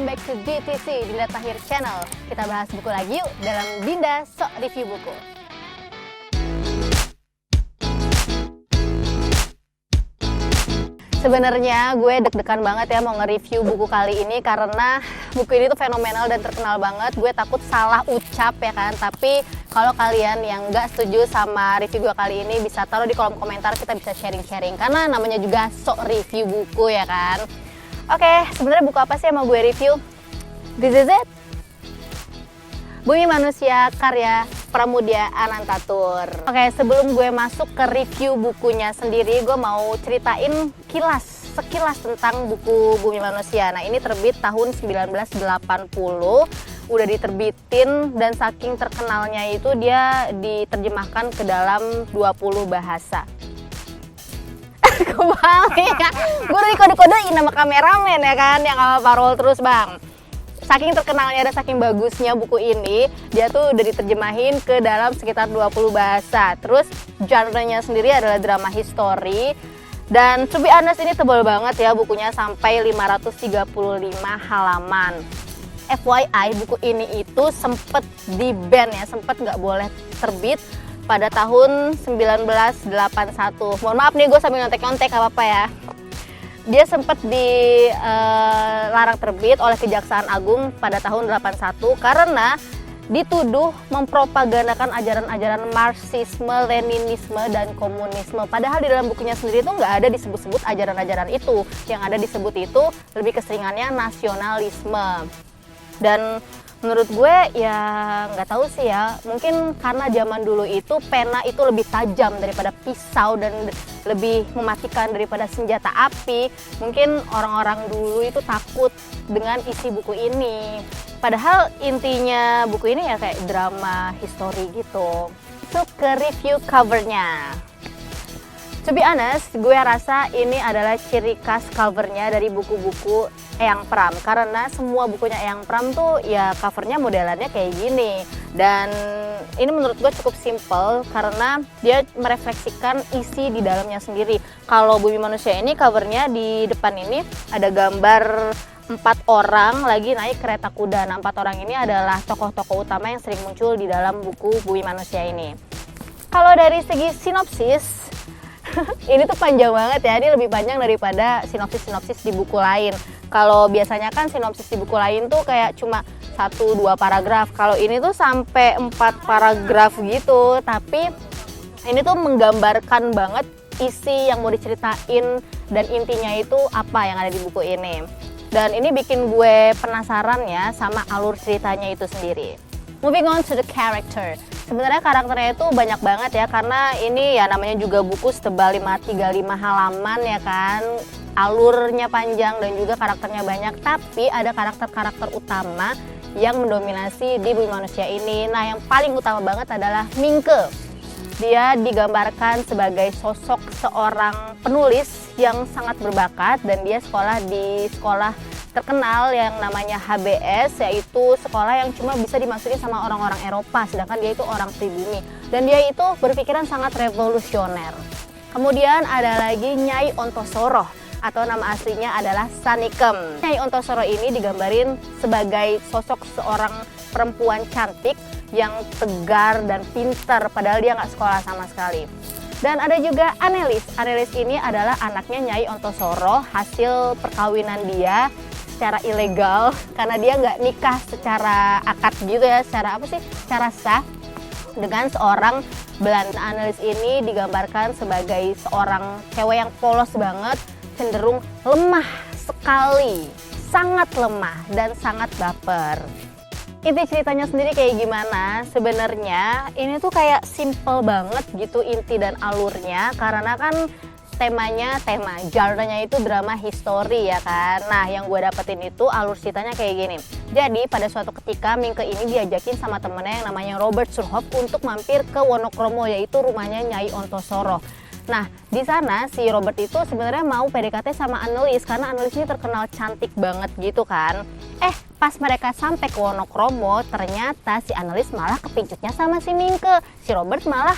back to DTC, Dinda Tahir Channel. Kita bahas buku lagi yuk dalam Dinda Sok Review Buku. Sebenarnya gue deg-degan banget ya mau nge-review buku kali ini karena buku ini tuh fenomenal dan terkenal banget. Gue takut salah ucap ya kan. Tapi kalau kalian yang nggak setuju sama review gue kali ini bisa taruh di kolom komentar, kita bisa sharing-sharing karena namanya juga Sok Review Buku ya kan. Oke, sebenarnya buku apa sih yang mau gue review? This is it. Bumi Manusia karya Pramoedya Anantatur. Oke, sebelum gue masuk ke review bukunya sendiri, gue mau ceritain sekilas tentang buku Bumi Manusia. Nah, ini terbit tahun 1980, udah diterbitin dan saking terkenalnya itu dia diterjemahkan ke dalam 20 bahasa. Kebalik ya, gue udah dikode-kodein sama kameramen ya kan, yang sama parol terus bang. Saking terkenalnya dan saking bagusnya buku ini, dia tuh udah diterjemahin ke dalam sekitar 20 bahasa. Terus genre-nya sendiri adalah drama history. Dan to be honest, ini tebal banget ya bukunya, sampai 535 halaman. FYI, buku ini itu sempet di-ban ya, sempet nggak boleh terbit pada tahun 1981. Mohon maaf nih, gue sambil nyontek-nyontek, apa-apa ya. Dia sempat dilarang terbit oleh Kejaksaan Agung pada tahun 81 karena dituduh mempropagandakan ajaran-ajaran Marxisme, Leninisme, dan komunisme. Padahal di dalam bukunya sendiri itu nggak ada disebut-sebut ajaran-ajaran itu. Yang ada disebut itu lebih keseringannya nasionalisme. Dan menurut gue ya nggak tahu sih ya, mungkin karena zaman dulu itu pena itu lebih tajam daripada pisau dan lebih mematikan daripada senjata api. Mungkin orang-orang dulu itu takut dengan isi buku ini. Padahal intinya buku ini ya kayak drama history gitu. Masuk ke review covernya. To be honest, gue rasa ini adalah ciri khas covernya dari buku-buku Eyang Pram. Karena semua bukunya Eyang Pram tuh ya covernya modelannya kayak gini. Dan ini menurut gue cukup simple karena dia merefleksikan isi di dalamnya sendiri. Kalau Bumi Manusia ini covernya di depan ini ada gambar 4 orang lagi naik kereta kuda. Nah, 4 orang ini adalah tokoh-tokoh utama yang sering muncul di dalam buku Bumi Manusia ini. Kalau dari segi sinopsis, ini tuh panjang banget ya, ini lebih panjang daripada sinopsis-sinopsis di buku lain. Kalau biasanya kan sinopsis di buku lain tuh kayak cuma 1-2 paragraf. Kalau ini tuh sampai 4 paragraf gitu. Tapi ini tuh menggambarkan banget isi yang mau diceritain dan intinya itu apa yang ada di buku ini. Dan ini bikin gue penasaran ya sama alur ceritanya itu sendiri. Moving on to the character. Sebenarnya karakternya itu banyak banget ya, karena ini ya namanya juga buku setebal 535 halaman ya kan. Alurnya panjang dan juga karakternya banyak, tapi ada karakter-karakter utama yang mendominasi di Bumi Manusia ini. Nah, yang paling utama banget adalah Mingke. Dia digambarkan sebagai sosok seorang penulis yang sangat berbakat dan dia sekolah di sekolah terkenal yang namanya HBS, yaitu sekolah yang cuma bisa dimasuki sama orang-orang Eropa, sedangkan dia itu orang pribumi dan dia itu berpikiran sangat revolusioner. Kemudian ada lagi Nyai Ontosoroh atau nama aslinya adalah Sanikem. Nyai Ontosoroh ini digambarin sebagai sosok seorang perempuan cantik yang tegar dan pintar, padahal dia nggak sekolah sama sekali. Dan ada juga Anelis. Anelis ini adalah anaknya Nyai Ontosoroh, hasil perkawinan dia secara ilegal karena dia nggak nikah secara akad gitu ya, secara sah dengan seorang Belanda. Anelis ini digambarkan sebagai seorang cewek yang polos banget, cenderung lemah sekali, sangat lemah dan sangat baper. Inti ceritanya sendiri kayak gimana? Sebenarnya ini tuh kayak simple banget gitu inti dan alurnya, karena kan tema genre-nya itu drama history ya kan. Nah, yang gue dapetin itu alur ceritanya kayak gini. Jadi pada suatu ketika Mingke ini diajakin sama temennya yang namanya Robert Surhoff untuk mampir ke Wonokromo, yaitu rumahnya Nyai Ontosoroh. Nah, di sana si Robert itu sebenarnya mau PDKT sama Anelis karena Anelis ini terkenal cantik banget gitu kan. Pas mereka sampai ke Wonokromo, ternyata si Anelis malah kepincutnya sama si Mingke. Si Robert malah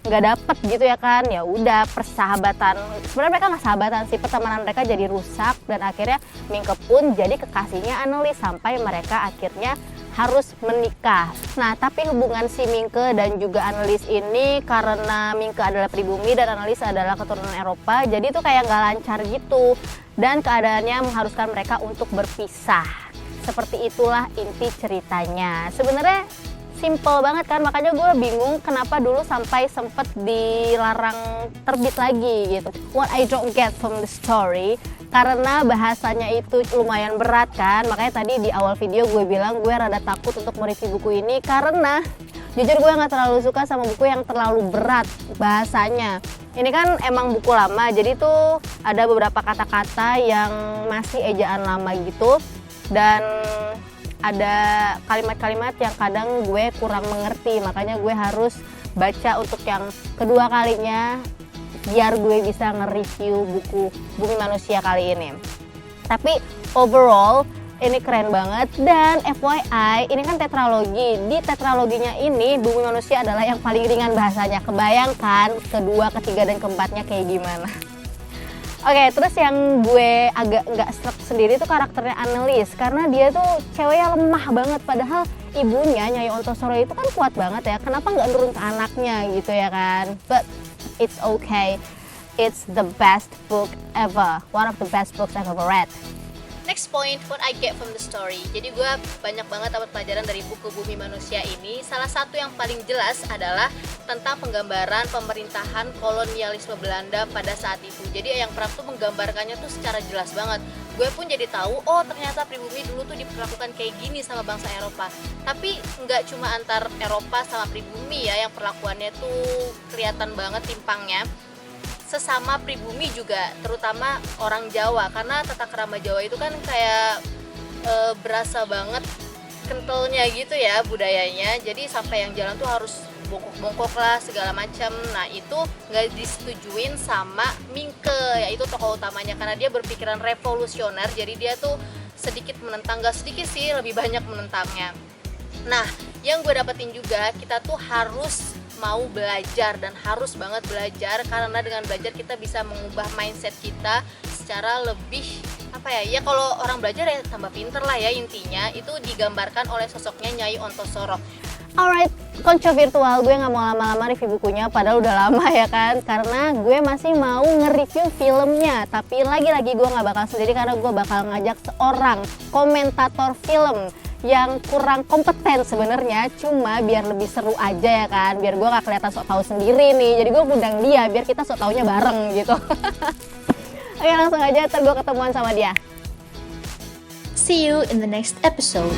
nggak dapet gitu ya kan. Ya udah, persahabatan, sebenarnya mereka nggak sahabatan sih, pertemanan mereka jadi rusak dan akhirnya Mingke pun jadi kekasihnya Annelies sampai mereka akhirnya harus menikah. Nah, tapi hubungan si Mingke dan juga Annelies ini, karena Mingke adalah pribumi dan Annelies adalah keturunan Eropa, jadi itu kayak nggak lancar gitu. Dan keadaannya mengharuskan mereka untuk berpisah. Seperti itulah inti ceritanya. Sebenarnya simple banget kan, makanya gue bingung kenapa dulu sampai sempet dilarang terbit lagi gitu. What I don't get from the story, karena bahasanya itu lumayan berat kan, makanya tadi di awal video gue bilang gue rada takut untuk mereview buku ini karena jujur gue nggak terlalu suka sama buku yang terlalu berat bahasanya. Ini kan emang buku lama, jadi tuh ada beberapa kata-kata yang masih ejaan lama gitu, dan ada kalimat-kalimat yang kadang gue kurang mengerti, makanya gue harus baca untuk yang kedua kalinya biar gue bisa nge-review buku Bumi Manusia kali ini. Tapi overall ini keren banget, dan FYI ini kan tetralogi. Di tetraloginya ini Bumi Manusia adalah yang paling ringan bahasanya. Kebayangkan kedua, ketiga, dan keempatnya kayak gimana. Oke, terus yang gue agak nggak srek sendiri tuh karakternya Annelies, karena dia tuh ceweknya lemah banget, padahal ibunya Nyai Ontosoro itu kan kuat banget ya. Kenapa nggak nurun ke anaknya gitu ya kan? But it's okay. It's the best book ever. One of the best books I've ever read. Next point, what I get from the story. Jadi gue banyak banget dapat pelajaran dari buku Bumi Manusia ini. Salah satu yang paling jelas adalah tentang penggambaran pemerintahan kolonialisme Belanda pada saat itu. Jadi Eyang Pram tuh menggambarkannya tuh secara jelas banget. Gue pun jadi tahu, oh ternyata pribumi dulu tuh diperlakukan kayak gini sama bangsa Eropa. Tapi nggak cuma antar Eropa sama pribumi ya, yang perlakuannya tuh kelihatan banget timpangnya. Sesama pribumi juga, terutama orang Jawa, karena tata krama Jawa itu kan kayak berasa banget kentalnya gitu ya budayanya. Jadi sampai yang jalan tuh harus bongkok-bongkok lah segala macam. Nah itu nggak disetujuin sama Mingke, yaitu tokoh utamanya, karena dia berpikiran revolusioner. Jadi dia tuh sedikit menentang, nggak sedikit sih, lebih banyak menentangnya. Nah yang gue dapetin juga, kita tuh harus mau belajar dan harus banget belajar, karena dengan belajar kita bisa mengubah mindset kita secara lebih ya kalau orang belajar ya tambah pinter lah ya, intinya itu digambarkan oleh sosoknya Nyai Ontosoro. Alright, konco virtual, gue nggak mau lama-lama review bukunya, padahal udah lama ya kan, karena gue masih mau nge-review filmnya. Tapi lagi-lagi gue nggak bakal sendiri, karena gue bakal ngajak seorang komentator film yang kurang kompeten sebenarnya, cuma biar lebih seru aja ya kan, biar gue gak kelihatan sok tahu sendiri nih. Jadi gue undang dia biar kita sok taunya bareng gitu. Oke, langsung aja ntar gue ketemuan sama dia. See you in the next episode.